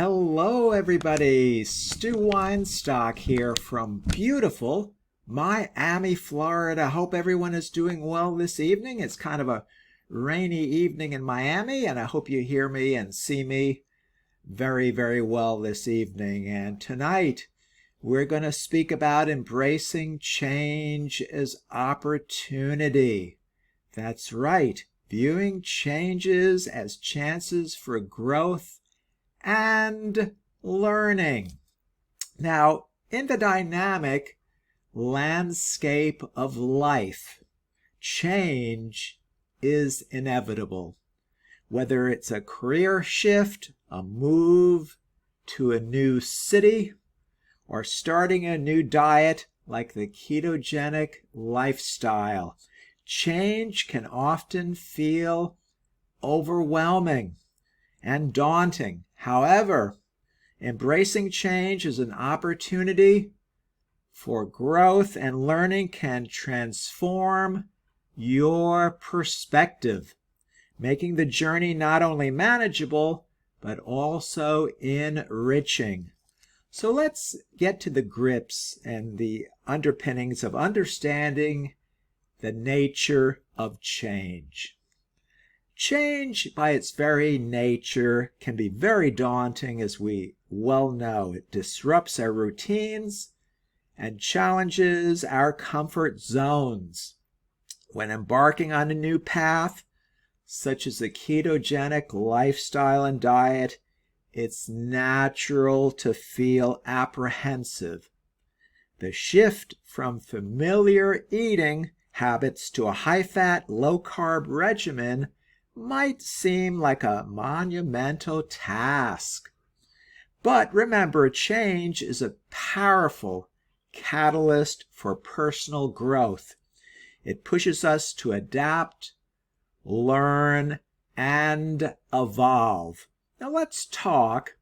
Hello everybody, Stu Weinstock here from beautiful Miami, Florida. Hope everyone is doing well this evening. It's kind of a rainy evening in Miami, and I hope you hear me and see me very, very well this evening. And tonight we're going to speak about embracing change as opportunity. That's right, viewing changes as chances for growth and learning. Now, in the dynamic landscape of life, change is inevitable. Whether it's a career shift, a move to a new city, or starting a new diet like the ketogenic lifestyle, change can often feel overwhelming and daunting. However, embracing change as an opportunity for growth and learning can transform your perspective, making the journey not only manageable, but also enriching. So let's get to the grips and the underpinnings of understanding the nature of change. Change, by its very nature, can be very daunting, as we well know. It disrupts our routines and challenges our comfort zones. When embarking on a new path, such as the ketogenic lifestyle and diet, it's natural to feel apprehensive. The shift from familiar eating habits to a high-fat, low-carb regimen might seem like a monumental task. But remember, change is a powerful catalyst for personal growth. It pushes us to adapt, learn, and evolve. Now let's talk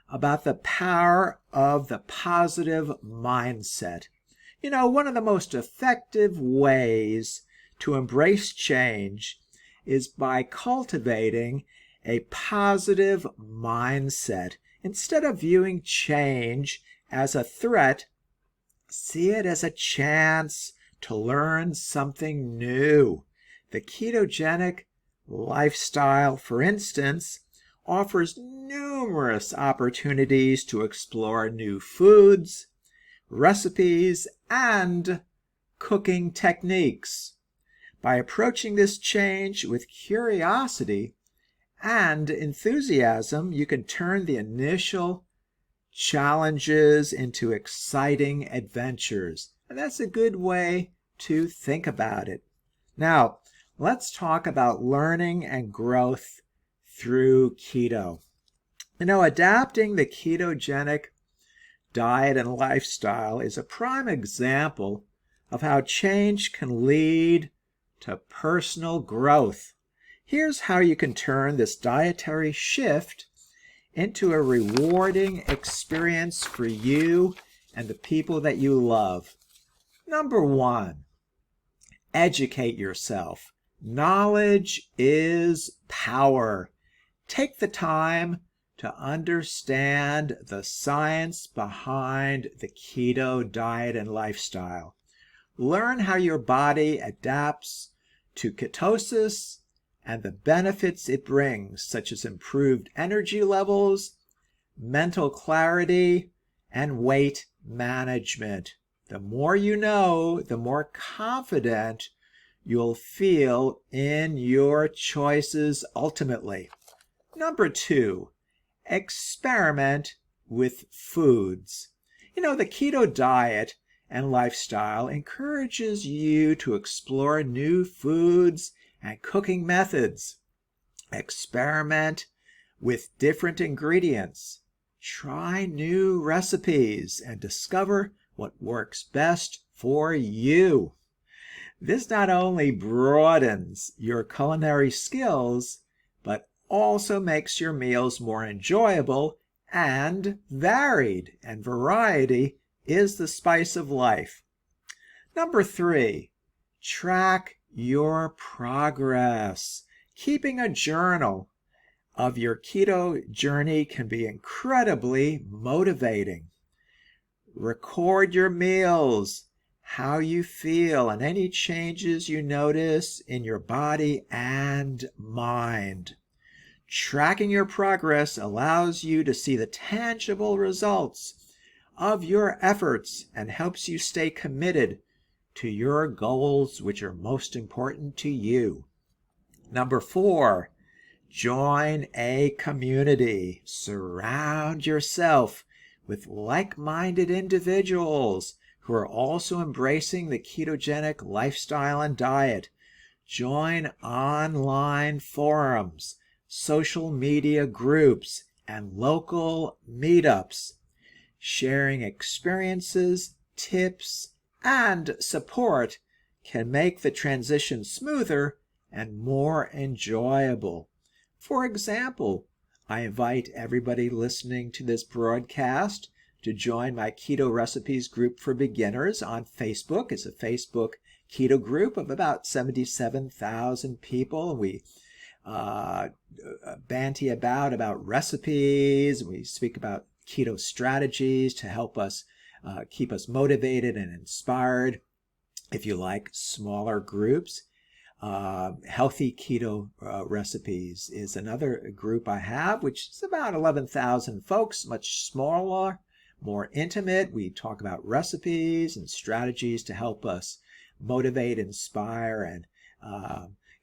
about the power of the positive mindset. You know, one of the most effective ways to embrace change is by cultivating a positive mindset. Instead of viewing change as a threat, see it as a chance to learn something new. The ketogenic lifestyle, for instance, offers numerous opportunities to explore new foods, recipes, and cooking techniques. By approaching this change with curiosity and enthusiasm, you can turn the initial challenges into exciting adventures. And that's a good way to think about it. Now, let's talk about learning and growth through keto. You know, adapting the ketogenic diet and lifestyle is a prime example of how change can lead to personal growth. Here's how you can turn this dietary shift into a rewarding experience for you and the people that you love. Number one, educate yourself. Knowledge is power. Take the time to understand the science behind the keto diet and lifestyle. Learn how your body adapts to ketosis and the benefits it brings, such as improved energy levels, mental clarity, and weight management. The more you know, the more confident you'll feel in your choices ultimately. Number two, experiment with foods. You know, the keto diet and lifestyle encourages you to explore new foods and cooking methods. Experiment with different ingredients. Try new recipes and discover what works best for you. This not only broadens your culinary skills, but also makes your meals more enjoyable and varied, and variety is the spice of life. Number three, track your progress. Keeping a journal of your keto journey can be incredibly motivating. Record your meals, how you feel, and any changes you notice in your body and mind. Tracking your progress allows you to see the tangible results of your efforts and helps you stay committed to your goals, which are most important to you. Number 4, join a community. Surround yourself with like-minded individuals who are also embracing the ketogenic lifestyle and diet. Join online forums, social media groups, and local meetups. Sharing experiences, tips, and support can make the transition smoother and more enjoyable. For example, I invite everybody listening to this broadcast to join my Keto Recipes group for beginners on Facebook. It's a Facebook keto group of about 77,000 people. We banty about recipes. We speak about keto strategies to help us keep us motivated and inspired. If you like smaller groups, Healthy Keto Recipes is another group I have, which is about 11,000 folks, much smaller, more intimate. We talk about recipes and strategies to help us motivate, inspire, and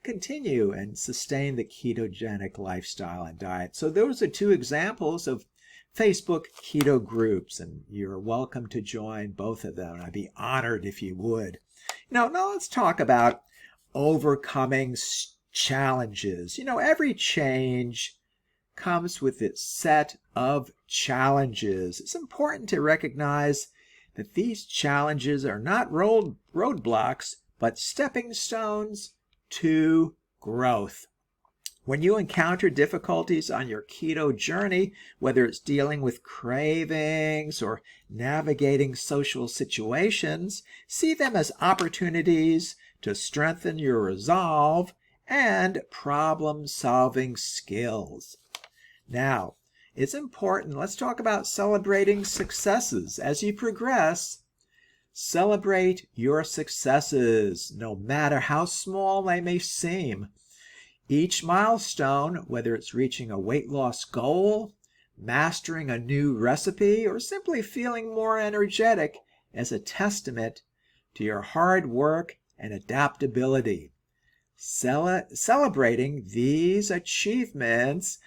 continue and sustain the ketogenic lifestyle and diet. So those are 2 examples of Facebook keto groups, and you're welcome to join both of them. I'd be honored if you would. Now let's talk about overcoming challenges. Every change comes with its set of challenges. It's important to recognize that these challenges are not roadblocks, but stepping stones to growth. When you encounter difficulties on your keto journey, whether it's dealing with cravings or navigating social situations, see them as opportunities to strengthen your resolve and problem-solving skills. Now, it's important. Let's talk about celebrating successes. As you progress, celebrate your successes, no matter how small they may seem. Each milestone, whether it's reaching a weight loss goal, mastering a new recipe, or simply feeling more energetic, is a testament to your hard work and adaptability. Celebrating these achievements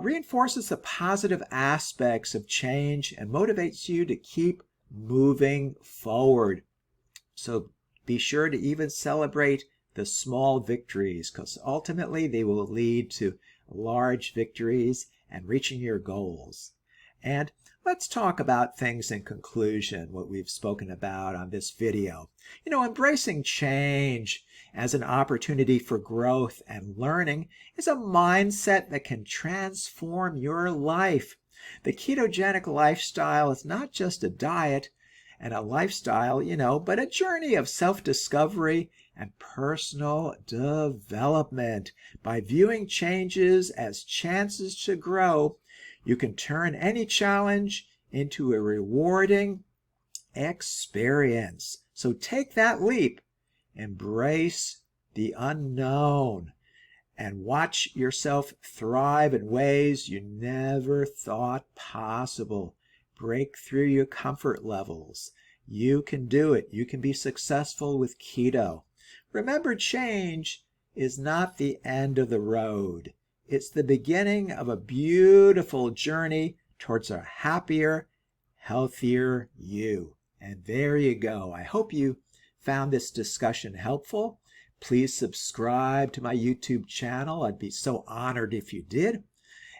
reinforces the positive aspects of change and motivates you to keep moving forward. So be sure to even celebrate the small victories, because ultimately they will lead to large victories and reaching your goals. And let's talk about things in conclusion, what we've spoken about on this video. Embracing change as an opportunity for growth and learning is a mindset that can transform your life. The ketogenic lifestyle is not just a diet and a lifestyle, but a journey of self-discovery and personal development. By viewing changes as chances to grow, you can turn any challenge into a rewarding experience. So take that leap, embrace the unknown, and watch yourself thrive in ways you never thought possible. Break through your comfort levels. You can do it. You can be successful with keto. Remember, change is not the end of the road. It's the beginning of a beautiful journey towards a happier, healthier you. And there you go. I hope you found this discussion helpful. Please subscribe to my YouTube channel. I'd be so honored if you did.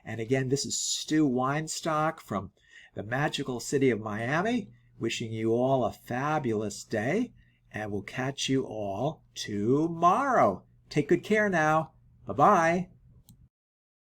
And again, this is Stu Weinstock from the magical city of Miami, wishing you all a fabulous day, and we'll catch you all tomorrow. Take good care now. Bye-bye.